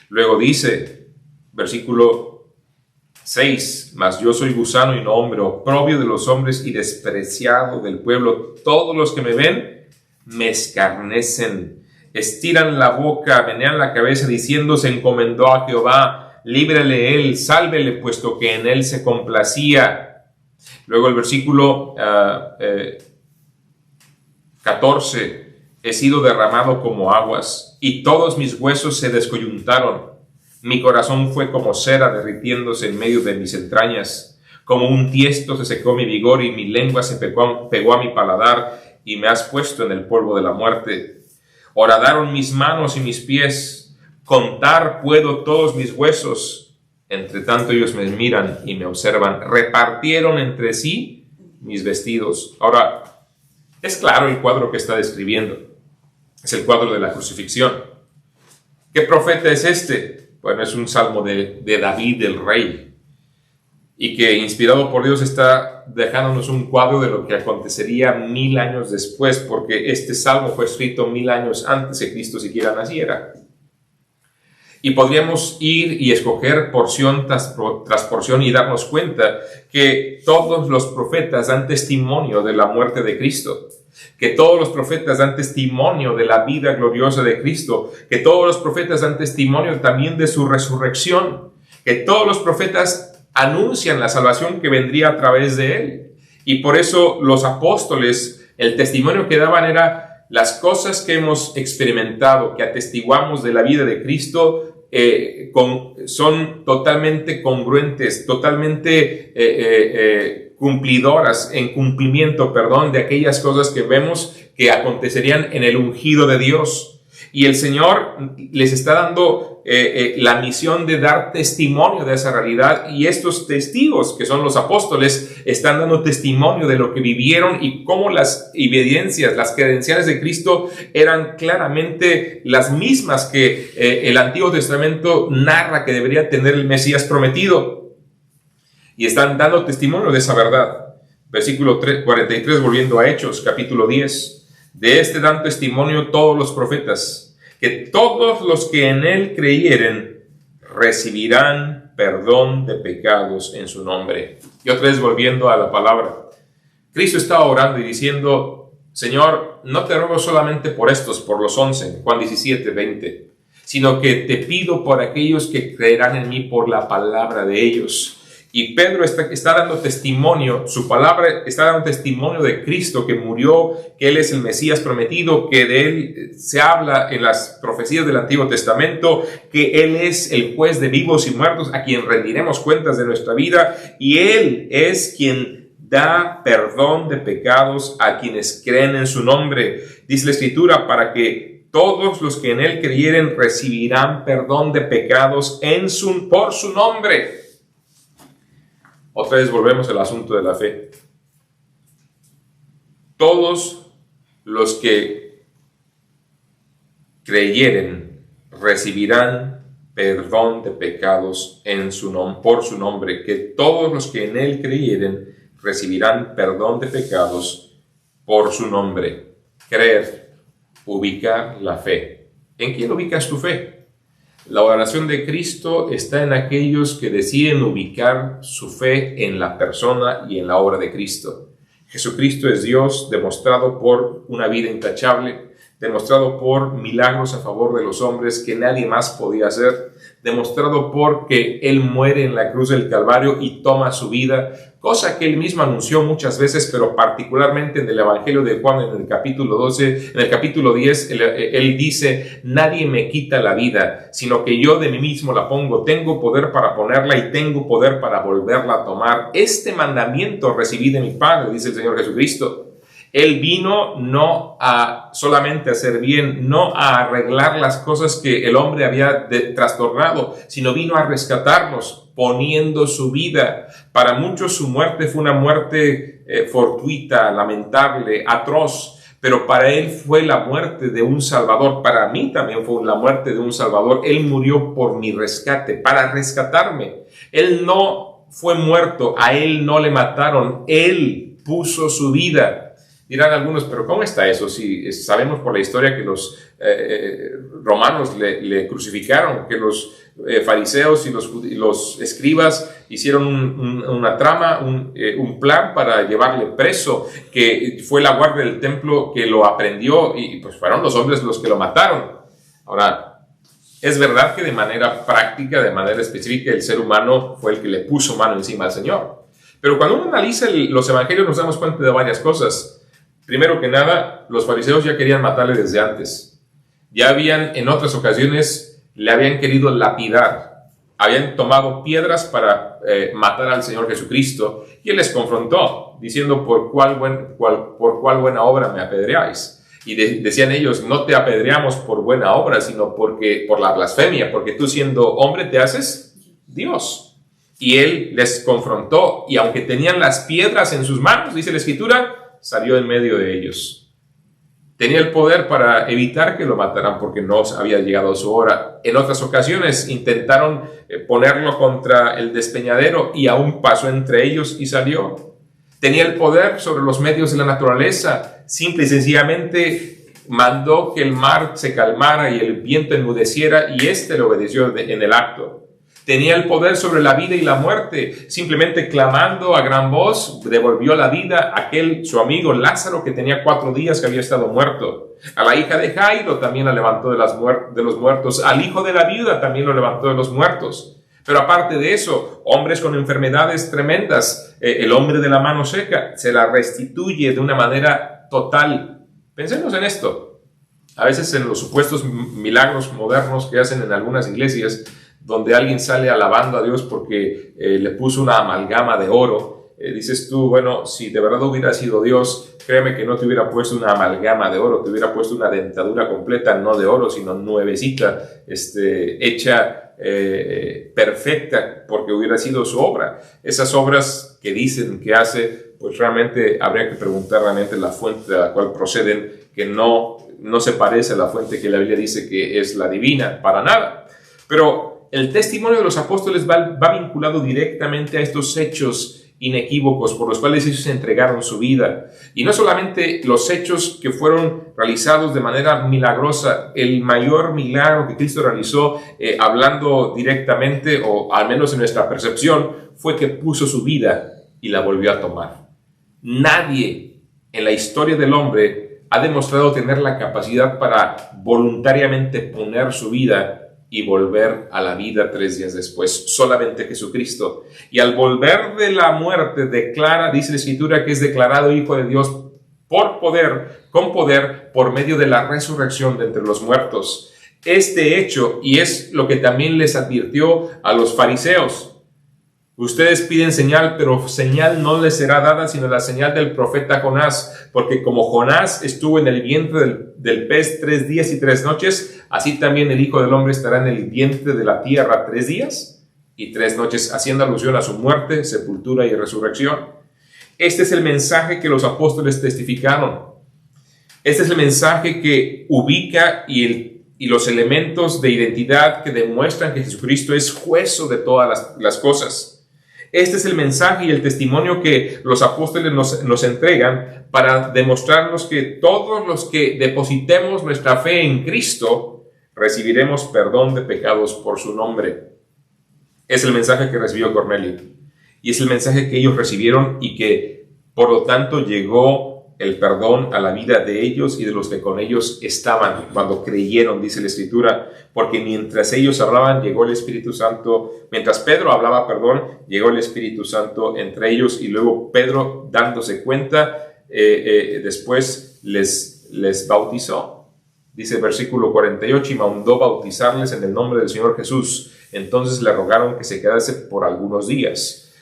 Luego dice, versículo 6, mas yo soy gusano y no hombre, oprobio de los hombres y despreciado del pueblo. Todos los que me ven me escarnecen, estiran la boca, menean la cabeza, diciendo, se encomendó a Jehová, líbrele él, sálvele, puesto que en él se complacía. Luego el versículo 14, he sido derramado como aguas, y todos mis huesos se descoyuntaron. Mi corazón fue como cera derritiéndose en medio de mis entrañas. Como un tiesto se secó mi vigor y mi lengua se pegó a mi paladar y me has puesto en el polvo de la muerte. Horadaron mis manos y mis pies. Contar puedo todos mis huesos. Entre tanto ellos me miran y me observan. Repartieron entre sí mis vestidos. Ahora, es claro el cuadro que está describiendo. Es el cuadro de la crucifixión. ¿Qué profeta es este? Bueno, es un salmo de David, el rey, y que inspirado por Dios está dejándonos un cuadro de lo que acontecería 1000 años después, porque este salmo fue escrito 1000 años antes de Cristo siquiera naciera. Y podríamos ir y escoger porción tras porción y darnos cuenta que todos los profetas dan testimonio de la muerte de Cristo, que todos los profetas dan testimonio de la vida gloriosa de Cristo, que todos los profetas dan testimonio también de su resurrección, que todos los profetas anuncian la salvación que vendría a través de Él. Y por eso los apóstoles, el testimonio que daban era las cosas que hemos experimentado, que atestiguamos de la vida de Cristo, son totalmente congruentes, totalmente cumplidoras, en cumplimiento, de aquellas cosas que vemos que acontecerían en el ungido de Dios. Y el Señor les está dando la misión de dar testimonio de esa realidad, y estos testigos, que son los apóstoles, están dando testimonio de lo que vivieron y cómo las evidencias, las credenciales de Cristo eran claramente las mismas que el Antiguo Testamento narra que debería tener el Mesías prometido. Y están dando testimonio de esa verdad. Versículo 43, volviendo a Hechos, capítulo 10. De este dan testimonio todos los profetas, que todos los que en él creyeren recibirán perdón de pecados en su nombre. Y otra vez volviendo a la palabra, Cristo estaba orando y diciendo: Señor, no te ruego solamente por estos, por los 11, Juan 17, 20, sino que te pido por aquellos que creerán en mí por la palabra de ellos. Y Pedro está dando testimonio, su palabra está dando testimonio de Cristo, que murió, que Él es el Mesías prometido, que de Él se habla en las profecías del Antiguo Testamento, que Él es el juez de vivos y muertos, a quien rendiremos cuentas de nuestra vida, y Él es quien da perdón de pecados a quienes creen en su nombre. Dice la Escritura, para que todos los que en Él creyeren recibirán perdón de pecados por su nombre. Otra vez volvemos al asunto de la fe. Todos los que creyeren recibirán perdón de pecados por su nombre. Que todos los que en él creyeren recibirán perdón de pecados por su nombre. Creer, ubicar la fe. ¿En quién ubicas tu fe? La oración de Cristo está en aquellos que deciden ubicar su fe en la persona y en la obra de Cristo. Jesucristo es Dios, demostrado por una vida intachable, demostrado por milagros a favor de los hombres que nadie más podía hacer, demostrado por que Él muere en la cruz del Calvario y toma su vida, cosa que Él mismo anunció muchas veces, pero particularmente en el Evangelio de Juan, en el capítulo 12, en el capítulo 10, Él dice: nadie me quita la vida, sino que yo de mí mismo la pongo. Tengo poder para ponerla y tengo poder para volverla a tomar. Este mandamiento recibí de mi Padre, dice el Señor Jesucristo. Él vino no a solamente hacer bien, no a arreglar las cosas que el hombre había trastornado, sino vino a rescatarnos, poniendo su vida. Para muchos su muerte fue una muerte fortuita, lamentable, atroz, pero para él fue la muerte de un Salvador. Para mí también fue la muerte de un Salvador. Él murió por mi rescate, para rescatarme. Él no fue muerto, a él no le mataron, él puso su vida. Dirán algunos, pero ¿cómo está eso? Si sabemos por la historia que los romanos le crucificaron, que los fariseos y los escribas hicieron una trama, un plan para llevarle preso, que fue la guardia del templo que lo aprendió y pues fueron los hombres los que lo mataron. Ahora, es verdad que de manera práctica, de manera específica, el ser humano fue el que le puso mano encima al Señor. Pero cuando uno analiza los evangelios nos damos cuenta de varias cosas. Primero que nada, los fariseos ya querían matarle desde antes. Ya habían, en otras ocasiones, le habían querido lapidar. Habían tomado piedras para matar al Señor Jesucristo. Y Él les confrontó, diciendo: ¿por cuál buena obra me apedreáis? Y decían ellos: no te apedreamos por buena obra, sino por la blasfemia, porque tú, siendo hombre, te haces Dios. Y Él les confrontó, y aunque tenían las piedras en sus manos, dice la Escritura, salió en medio de ellos. Tenía el poder para evitar que lo mataran porque no había llegado su hora. En otras ocasiones intentaron ponerlo contra el despeñadero y aún pasó entre ellos y salió. Tenía el poder sobre los medios de la naturaleza. Simple y sencillamente mandó que el mar se calmara y el viento enmudeciera, y éste le obedeció en el acto. Tenía el poder sobre la vida y la muerte. Simplemente clamando a gran voz, devolvió la vida a aquel su amigo Lázaro, que tenía 4 días que había estado muerto. A la hija de Jairo también la levantó de los muertos. Al hijo de la viuda también lo levantó de los muertos. Pero aparte de eso, hombres con enfermedades tremendas, el hombre de la mano seca, se la restituye de una manera total. Pensemos en esto. A veces en los supuestos milagros modernos que hacen en algunas iglesias, donde alguien sale alabando a Dios porque le puso una amalgama de oro, dices tú, bueno, si de verdad hubiera sido Dios, créeme que no te hubiera puesto una amalgama de oro, te hubiera puesto una dentadura completa, no de oro, sino nuevecita, hecha perfecta, porque hubiera sido su obra. Esas obras que dicen que hace, pues realmente habría que preguntar realmente la fuente de la cual proceden, que no se parece a la fuente que la Biblia dice que es la divina, para nada. Pero el testimonio de los apóstoles va vinculado directamente a estos hechos inequívocos por los cuales ellos entregaron su vida. Y no solamente los hechos que fueron realizados de manera milagrosa, el mayor milagro que Cristo realizó, hablando directamente, o al menos en nuestra percepción, fue que puso su vida y la volvió a tomar. Nadie en la historia del hombre ha demostrado tener la capacidad para voluntariamente poner su vida y volver a la vida 3 días después, solamente Jesucristo. Y al volver de la muerte, dice la Escritura, que es declarado Hijo de Dios con poder, por medio de la resurrección de entre los muertos. Este hecho, y es lo que también les advirtió a los fariseos: ustedes piden señal, pero señal no les será dada, sino la señal del profeta Jonás. Porque como Jonás estuvo en el vientre del pez 3 días y 3 noches, así también el Hijo del Hombre estará en el vientre de la tierra 3 días y 3 noches, haciendo alusión a su muerte, sepultura y resurrección. Este es el mensaje que los apóstoles testificaron. Este es el mensaje que ubica y los elementos de identidad que demuestran que Jesucristo es juez de todas las cosas. Este es el mensaje y el testimonio que los apóstoles nos entregan para demostrarnos que todos los que depositemos nuestra fe en Cristo recibiremos perdón de pecados por su nombre. Es el mensaje que recibió Cornelio y es el mensaje que ellos recibieron, y que por lo tanto llegó el perdón a la vida de ellos y de los que con ellos estaban cuando creyeron, dice la Escritura, porque mientras ellos hablaban, llegó el Espíritu Santo. Mientras Pedro hablaba, llegó el Espíritu Santo entre ellos, y luego Pedro, dándose cuenta, después les bautizó. Dice el versículo 48, y mandó bautizarles en el nombre del Señor Jesús. Entonces le rogaron que se quedase por algunos días.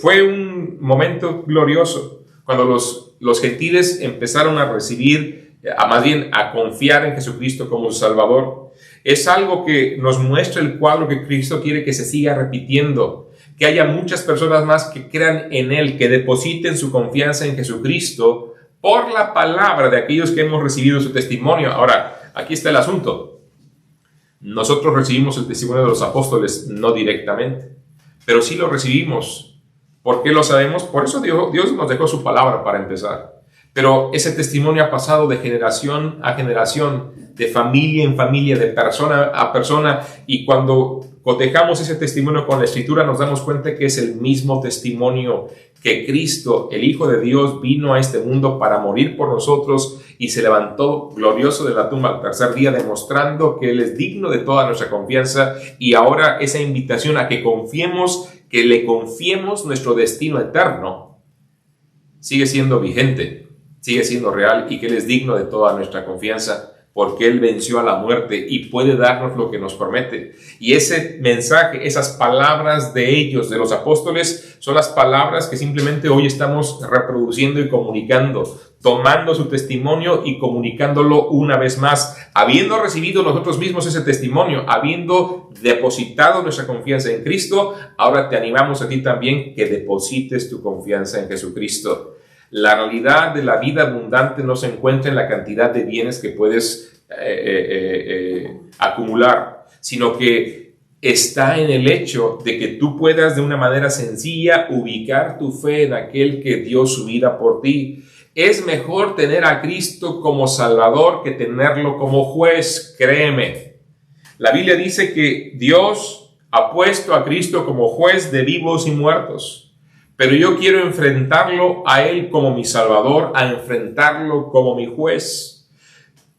Fue un momento glorioso cuando los gentiles empezaron a recibir, más bien a confiar en Jesucristo como su Salvador. Es algo que nos muestra el cuadro que Cristo quiere que se siga repitiendo, que haya muchas personas más que crean en Él, que depositen su confianza en Jesucristo por la palabra de aquellos que hemos recibido su testimonio. Ahora, aquí está el asunto. Nosotros recibimos el testimonio de los apóstoles no directamente, pero sí lo recibimos. ¿Por qué lo sabemos? Por eso Dios nos dejó su palabra para empezar. Pero ese testimonio ha pasado de generación a generación, de familia en familia, de persona a persona, y cuando cotejamos ese testimonio con la Escritura nos damos cuenta que es el mismo testimonio, que Cristo, el Hijo de Dios, vino a este mundo para morir por nosotros y se levantó glorioso de la tumba al 3er día, demostrando que Él es digno de toda nuestra confianza. Y ahora esa invitación a que confiemos, que le confiemos nuestro destino eterno, sigue siendo vigente, sigue siendo real, y que Él es digno de toda nuestra confianza, porque Él venció a la muerte y puede darnos lo que nos promete. Y ese mensaje, esas palabras de ellos, de los apóstoles, son las palabras que simplemente hoy estamos reproduciendo y comunicando, tomando su testimonio y comunicándolo una vez más, habiendo recibido nosotros mismos ese testimonio, habiendo depositado nuestra confianza en Cristo. Ahora te animamos a ti también que deposites tu confianza en Jesucristo. La realidad de la vida abundante no se encuentra en la cantidad de bienes que puedes acumular, sino que está en el hecho de que tú puedas de una manera sencilla ubicar tu fe en aquel que dio su vida por ti. Es mejor tener a Cristo como Salvador que tenerlo como juez, créeme. La Biblia dice que Dios ha puesto a Cristo como juez de vivos y muertos. Pero yo quiero enfrentarlo a Él como mi Salvador, a enfrentarlo como mi juez.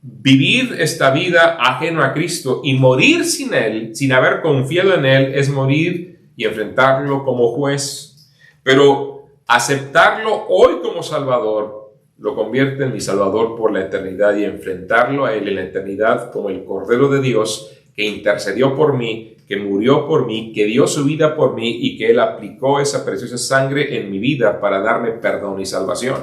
Vivir esta vida ajeno a Cristo y morir sin Él, sin haber confiado en Él, es morir y enfrentarlo como juez. Pero aceptarlo hoy como Salvador lo convierte en mi Salvador por la eternidad, y enfrentarlo a Él en la eternidad como el Cordero de Dios que intercedió por mí, que murió por mí, que dio su vida por mí y que Él aplicó esa preciosa sangre en mi vida para darme perdón y salvación.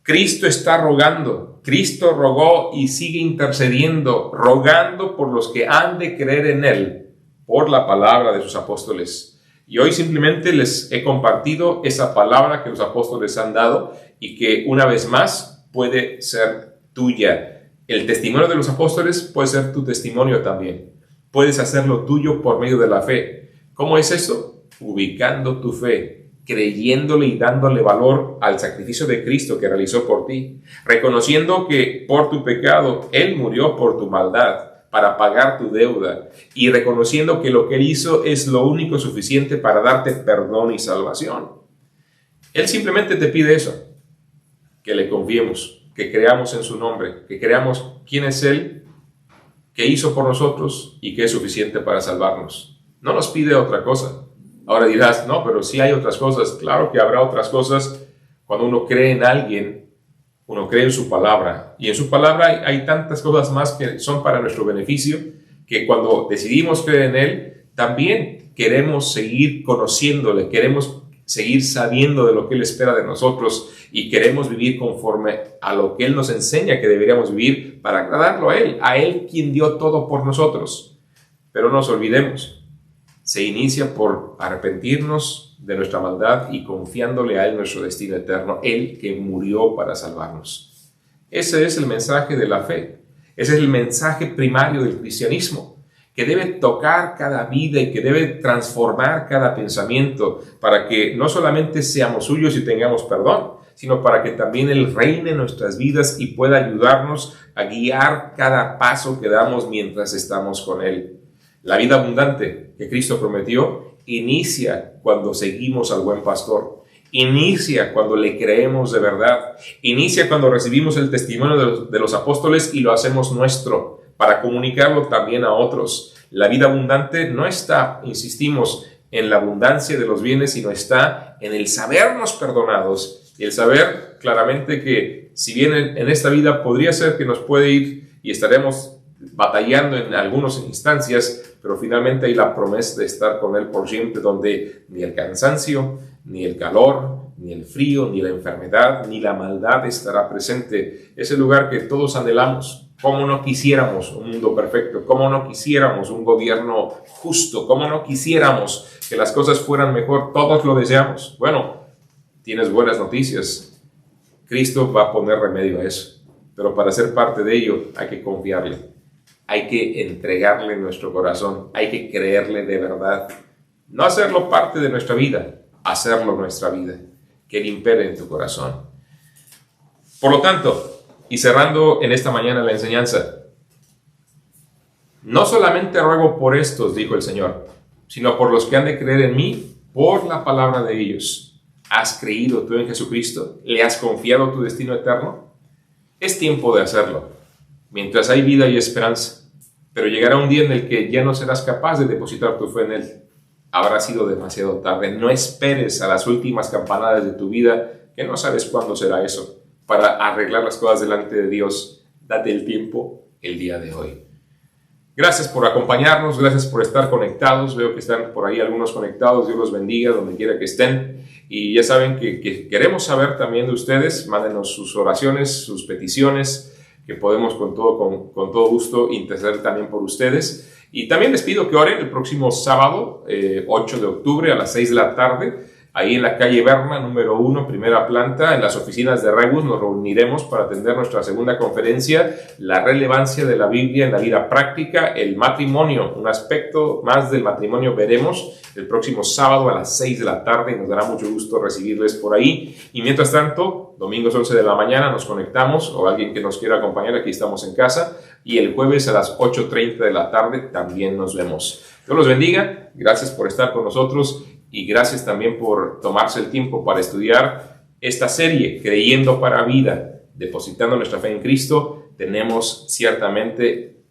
Cristo está rogando, Cristo rogó y sigue intercediendo, rogando por los que han de creer en Él por la palabra de sus apóstoles. Y hoy simplemente les he compartido esa palabra que los apóstoles han dado y que una vez más puede ser tuya. El testimonio de los apóstoles puede ser tu testimonio también. Puedes hacerlo tuyo por medio de la fe. ¿Cómo es eso? Ubicando tu fe, creyéndole y dándole valor al sacrificio de Cristo que realizó por ti, reconociendo que por tu pecado Él murió por tu maldad para pagar tu deuda, y reconociendo que lo que Él hizo es lo único suficiente para darte perdón y salvación. Él simplemente te pide eso, que le confiemos, que creamos en su nombre, que creamos quién es Él, qué hizo por nosotros y que es suficiente para salvarnos. No nos pide otra cosa. Ahora dirás, no, pero sí hay otras cosas. Claro que habrá otras cosas. Cuando uno cree en alguien, uno cree en su palabra, y en su palabra hay tantas cosas más que son para nuestro beneficio, que cuando decidimos creer en Él, también queremos seguir conociéndole, queremos seguir sabiendo de lo que Él espera de nosotros y queremos vivir conforme a lo que Él nos enseña que deberíamos vivir para agradarlo a Él quien dio todo por nosotros. Pero no nos olvidemos, se inicia por arrepentirnos de nuestra maldad y confiándole a Él nuestro destino eterno, Él que murió para salvarnos. Ese es el mensaje de la fe, ese es el mensaje primario del cristianismo, que debe tocar cada vida y que debe transformar cada pensamiento para que no solamente seamos suyos y tengamos perdón, sino para que también Él reine en nuestras vidas y pueda ayudarnos a guiar cada paso que damos mientras estamos con Él. La vida abundante que Cristo prometió inicia cuando seguimos al buen pastor, inicia cuando le creemos de verdad, inicia cuando recibimos el testimonio de los apóstoles y lo hacemos nuestro para comunicarlo también a otros. La vida abundante no está, insistimos, en la abundancia de los bienes, sino está en el sabernos perdonados y el saber claramente que si bien en esta vida podría ser que nos puede ir y estaremos batallando en algunas instancias, pero finalmente hay la promesa de estar con Él por siempre, donde ni el cansancio, ni el calor, ni el frío, ni la enfermedad, ni la maldad estará presente. Es el lugar que todos anhelamos. ¿Cómo no quisiéramos un mundo perfecto? ¿Cómo no quisiéramos un gobierno justo? ¿Cómo no quisiéramos que las cosas fueran mejor? Todos lo deseamos. Bueno, tienes buenas noticias. Cristo va a poner remedio a eso. Pero para ser parte de ello hay que confiarle. Hay que entregarle nuestro corazón, hay que creerle de verdad. No hacerlo parte de nuestra vida, hacerlo nuestra vida. Que Él impere en tu corazón. Por lo tanto, y cerrando en esta mañana la enseñanza, no solamente ruego por estos, dijo el Señor, sino por los que han de creer en mí, por la palabra de ellos. ¿Has creído tú en Jesucristo? ¿Le has confiado tu destino eterno? Es tiempo de hacerlo. Mientras hay vida y esperanza, pero llegará un día en el que ya no serás capaz de depositar tu fe en Él. Habrá sido demasiado tarde. No esperes a las últimas campanadas de tu vida, que no sabes cuándo será eso, para arreglar las cosas delante de Dios. Date el tiempo el día de hoy. Gracias por acompañarnos, gracias por estar conectados. Veo que están por ahí algunos conectados. Dios los bendiga donde quiera que estén. Y ya saben que queremos saber también de ustedes. Mándenos sus oraciones, sus peticiones, que podemos con todo gusto interceder también por ustedes. Y también les pido que oren el próximo sábado, 8 de octubre a las 6 de la tarde, ahí en la calle Berna, número 1, primera planta, en las oficinas de Rebus. Nos reuniremos para atender nuestra segunda conferencia, la relevancia de la Biblia en la vida práctica, el matrimonio, un aspecto más del matrimonio veremos el próximo sábado a las 6 de la tarde y nos dará mucho gusto recibirles por ahí. Y mientras tanto, domingos 11 de la mañana nos conectamos, o alguien que nos quiera acompañar, aquí estamos en casa, y el jueves a las 8:30 de la tarde también nos vemos. Dios los bendiga, gracias por estar con nosotros y gracias también por tomarse el tiempo para estudiar esta serie, Creyendo para Vida, depositando nuestra fe en Cristo. Tenemos ciertamente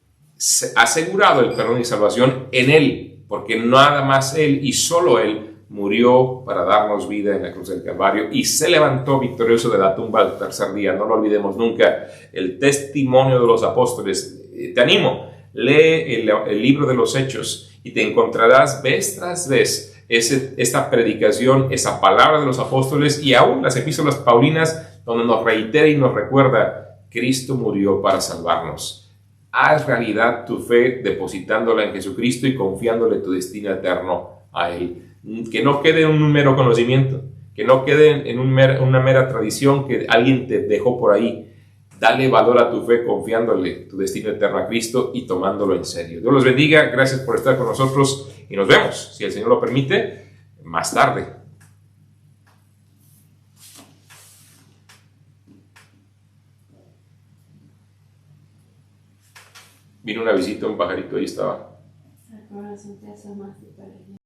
asegurado el perdón y salvación en Él, porque nada más Él y solo Él murió para darnos vida en la cruz del Calvario y se levantó victorioso de la tumba al tercer día. No lo olvidemos nunca, el testimonio de los apóstoles. Te animo, lee el libro de los Hechos y te encontrarás vez tras vez esta predicación, esa palabra de los apóstoles y aún las epístolas paulinas donde nos reitera y nos recuerda: Cristo murió para salvarnos. Haz realidad tu fe depositándola en Jesucristo y confiándole tu destino eterno a Él. Que no quede en un mero conocimiento, que no quede en una mera tradición que alguien te dejó por ahí. Dale valor a tu fe confiándole tu destino eterno a Cristo y tomándolo en serio. Dios los bendiga, gracias por estar con nosotros y nos vemos, si el Señor lo permite, más tarde. Vino una visita, un pajarito, ahí estaba.